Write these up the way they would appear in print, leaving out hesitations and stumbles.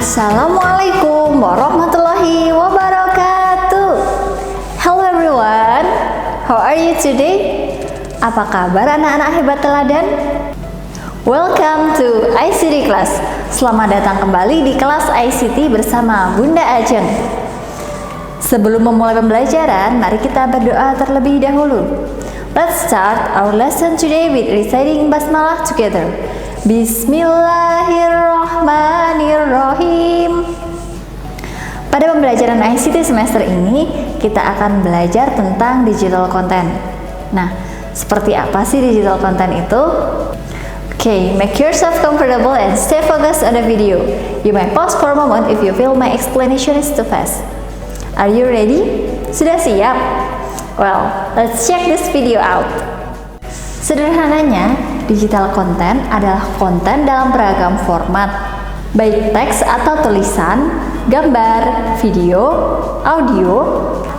Assalamualaikum warahmatullahi wabarakatuh. Hello everyone, how are you today? Apa kabar anak-anak hebat teladan? Welcome to ICT class. Selamat datang kembali di kelas ICT bersama Bunda Ajeng. Sebelum memulai pembelajaran, mari kita berdoa terlebih dahulu. Let's start our lesson today with reciting basmalah together. Bismillahirrahmanirrahim. Pada pembelajaran ICT semester ini, kita akan belajar tentang digital content. Nah, seperti apa sih digital content itu? Okay, make yourself comfortable and stay focused on the video. You may pause for a moment if you feel my explanation is too fast. Are you ready? Sudah siap? Well, let's check this video out. Sederhananya, digital content adalah konten dalam beragam format, baik teks atau tulisan, gambar, video, audio,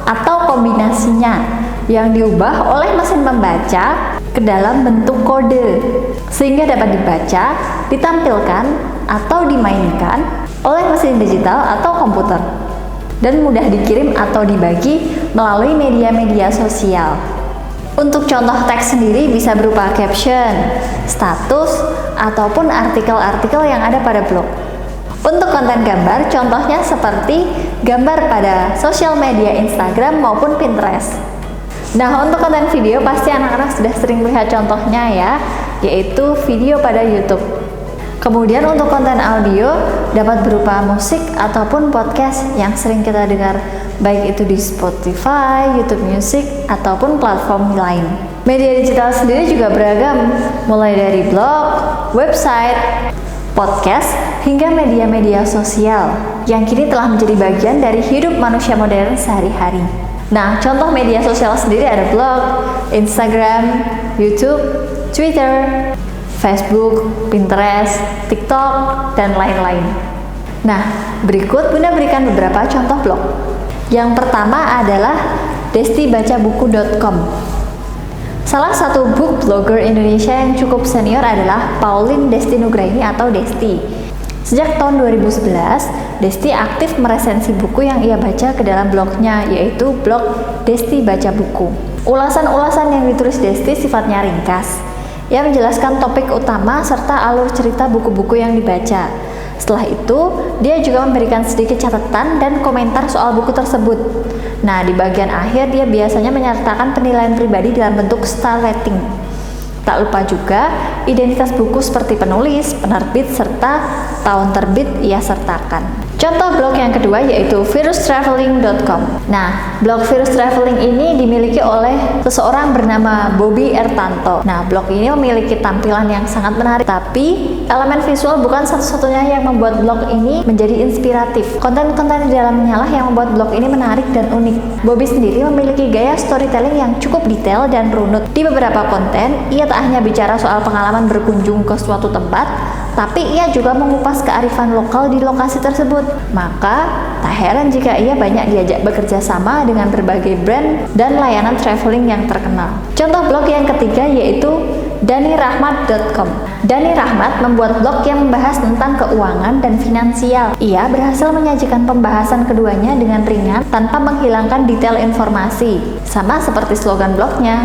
atau kombinasinya yang diubah oleh mesin pembaca ke dalam bentuk kode sehingga dapat dibaca, ditampilkan, atau dimainkan oleh mesin digital atau komputer dan mudah dikirim atau dibagi melalui media-media sosial. Untuk contoh teks sendiri bisa berupa caption, status, ataupun artikel-artikel yang ada pada blog. Untuk konten gambar, contohnya seperti gambar pada sosial media Instagram maupun Pinterest. Nah, untuk konten video pasti anak-anak sudah sering melihat contohnya ya, yaitu video pada YouTube. Kemudian untuk konten audio dapat berupa musik ataupun podcast yang sering kita dengar, baik itu di Spotify, YouTube Music, ataupun platform lain. Media digital sendiri juga beragam, mulai dari blog, website, podcast, hingga media-media sosial yang kini telah menjadi bagian dari hidup manusia modern sehari-hari. Nah, contoh media sosial sendiri ada blog, Instagram, YouTube, Twitter, Facebook, Pinterest, TikTok, dan lain-lain. Nah, berikut Bunda berikan beberapa contoh blog. Yang pertama adalah destibacabuku.com. Salah satu book blogger Indonesia yang cukup senior adalah Pauline Desti Nugraini atau Desti. Sejak tahun 2011, Desti aktif meresensi buku yang ia baca ke dalam blognya, yaitu blog Desti Baca Buku. Ulasan-ulasan yang ditulis Desti sifatnya ringkas. Ia menjelaskan topik utama serta alur cerita buku-buku yang dibaca. Setelah itu, dia juga memberikan sedikit catatan dan komentar soal buku tersebut. Nah, di bagian akhir dia biasanya menyertakan penilaian pribadi dalam bentuk star rating. Tak lupa juga identitas buku seperti penulis, penerbit, serta tahun terbit ia sertakan. Contoh blog yang kedua yaitu virustraveling.com. Nah, blog Virus Traveling ini dimiliki oleh seseorang bernama Bobby Ertanto. Nah, blog ini memiliki tampilan yang sangat menarik, tapi elemen visual bukan satu-satunya yang membuat blog ini menjadi inspiratif. Konten-konten di dalamnya lah yang membuat blog ini menarik dan unik. Bobby sendiri memiliki gaya storytelling yang cukup detail dan runut. Di beberapa konten, ia tak hanya bicara soal pengalaman berkunjung ke suatu tempat, tapi ia juga mengupas kearifan lokal di lokasi tersebut. Maka, tak heran jika ia banyak diajak bekerja sama dengan berbagai brand dan layanan traveling yang terkenal. Contoh blog yang ketiga yaitu danirahmat.com. Dani Rahmat membuat blog yang membahas tentang keuangan dan finansial. Ia berhasil menyajikan pembahasan keduanya dengan ringan tanpa menghilangkan detail informasi. Sama seperti slogan blognya,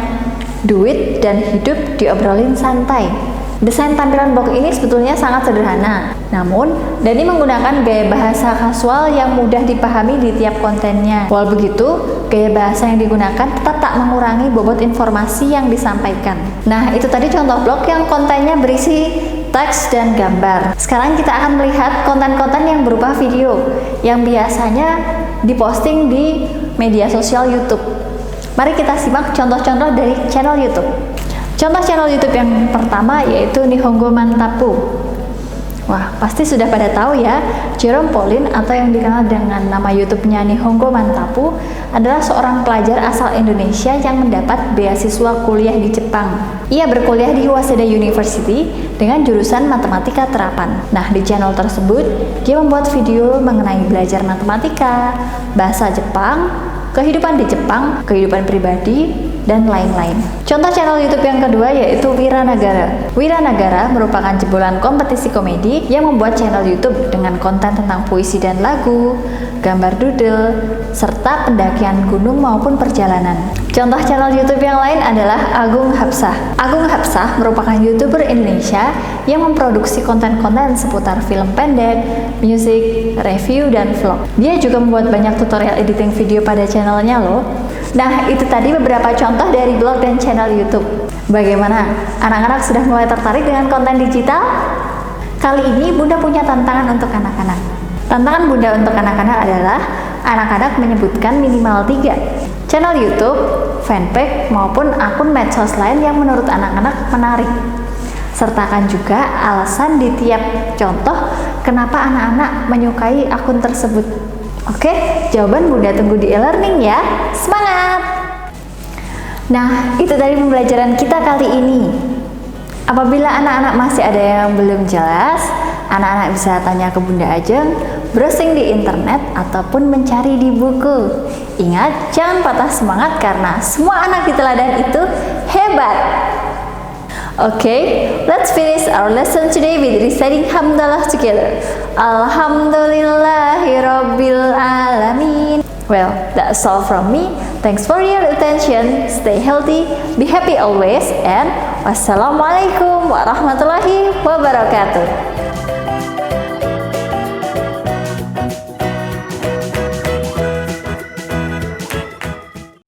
duit dan hidup diobrolin santai. Desain tampilan blog ini sebetulnya sangat sederhana, namun Dani menggunakan gaya bahasa kasual yang mudah dipahami di tiap kontennya. Walau begitu, gaya bahasa yang digunakan tetap tak mengurangi bobot informasi yang disampaikan. Nah, itu tadi contoh blog yang kontennya berisi teks dan gambar. Sekarang kita akan melihat konten-konten yang berupa video, yang biasanya diposting di media sosial YouTube. Mari kita simak contoh-contoh dari channel YouTube. Contoh channel YouTube yang pertama yaitu Nihongo Mantapu. Wah, pasti sudah pada tahu ya, Jerome Pauline atau yang dikenal dengan nama YouTube-nya Nihongo Mantapu adalah seorang pelajar asal Indonesia yang mendapat beasiswa kuliah di Jepang. Ia berkuliah di Waseda University dengan jurusan matematika terapan. Nah, di channel tersebut, dia membuat video mengenai belajar matematika, bahasa Jepang, kehidupan di Jepang, kehidupan pribadi, dan lain-lain. Contoh channel YouTube yang kedua yaitu Wiranagara. Wiranagara merupakan jebolan kompetisi komedi yang membuat channel YouTube dengan konten tentang puisi dan lagu, gambar doodle, serta pendakian gunung maupun perjalanan. Contoh channel YouTube yang lain adalah Agung Hapsah. Agung Hapsah merupakan YouTuber Indonesia yang memproduksi konten-konten seputar film pendek, musik, review, dan vlog. Dia juga membuat banyak tutorial editing video pada channelnya loh. Nah, itu tadi beberapa contoh dari blog dan channel YouTube. Bagaimana? Anak-anak sudah mulai tertarik dengan konten digital? Kali ini Bunda punya tantangan untuk anak-anak. Tantangan Bunda untuk anak-anak adalah anak-anak menyebutkan minimal 3 channel YouTube, fanpage, maupun akun medsos lain yang menurut anak-anak menarik. Sertakan juga alasan di tiap contoh kenapa anak-anak menyukai akun tersebut. Oke, jawaban Bunda tunggu di e-learning ya. Semangat! Nah, itu tadi pembelajaran kita kali ini. Apabila anak-anak masih ada yang belum jelas, anak-anak bisa tanya ke Bunda Ajeng, browsing di internet, ataupun mencari di buku. Ingat, jangan patah semangat karena semua anak di teladan itu hebat. Okay, let's finish our lesson today with reciting Hamdalah together. Alhamdulillahirabbil alamin. Well, that's all from me. Thanks for your attention. Stay healthy, be happy always, and wassalamualaikum warahmatullahi wabarakatuh.